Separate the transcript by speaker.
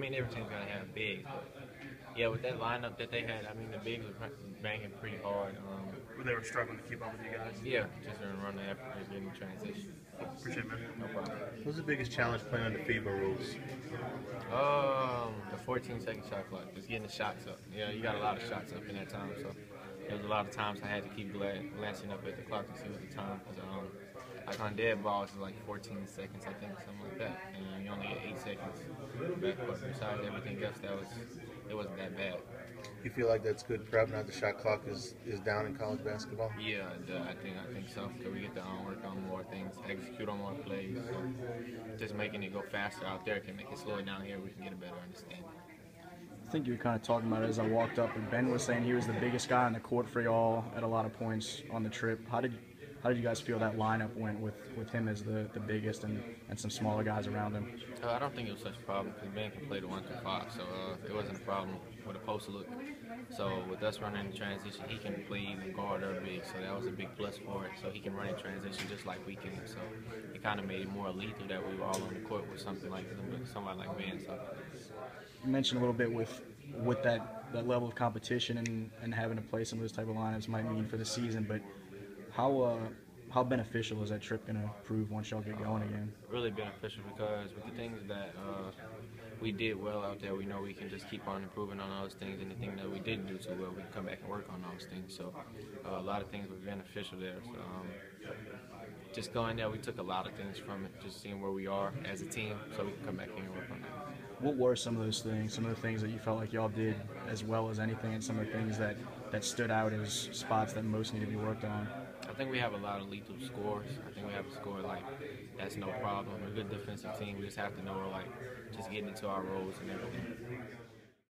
Speaker 1: mean, every team's gonna have bigs, but yeah, with that lineup that they had, I mean, the bigs were banging pretty hard.
Speaker 2: They were struggling to keep up with you guys.
Speaker 1: Yeah, just run the effort and getting transition.
Speaker 2: Appreciate it, man.
Speaker 1: No problem.
Speaker 3: What's the biggest challenge playing under FIBA rules?
Speaker 1: The 14-second shot clock, just getting the shots up. Yeah, you got a lot of shots up in that time, so there was a lot of times I had to keep glancing up at the clock to see what the time. Because like on dead balls, it's like 14 seconds, I think, something like that, and you only get 8 seconds back. But besides everything else, it wasn't that bad.
Speaker 3: You feel like that's good prep now the shot clock is down in college basketball?
Speaker 1: Yeah, I think so. Because we get to work on more things, execute on more plays. So just making it go faster out there can make it slow it down here. We can get a better understanding.
Speaker 4: I think you were kind of talking about it as I walked up, and Ben was saying he was the biggest guy on the court for y'all at a lot of points on the trip. How did you guys feel that lineup went with him as the biggest and some smaller guys around him?
Speaker 1: I don't think it was such a problem because Ben can play the 1 through 5, so it wasn't a problem with a post look. So with us running in transition, he can play either guard or big, so that was a big plus for it. So he can run in transition just like we can. So it kind of made it more lethal that we were all on the court with somebody like Ben. So
Speaker 4: you mentioned a little bit with that level of competition and having to play some of those type of lineups might mean for the season, but how beneficial is that trip going to prove once y'all get going again?
Speaker 1: Really beneficial because with the things that we did well out there, we know we can just keep on improving on those things, and the thing that we didn't do too well, we can come back and work on those things. So a lot of things were beneficial there. So, just going there, we took a lot of things from it, just seeing where we are as a team, so we can come back here and work on that.
Speaker 4: What were some of those things, some of the things that you felt like y'all did as well as anything, and some of the things that stood out as spots that most need to be worked on?
Speaker 1: I think we have a lot of lethal scores. I think we have a score like that's no problem. We're a good defensive team. We just have to know just getting into our roles and everything.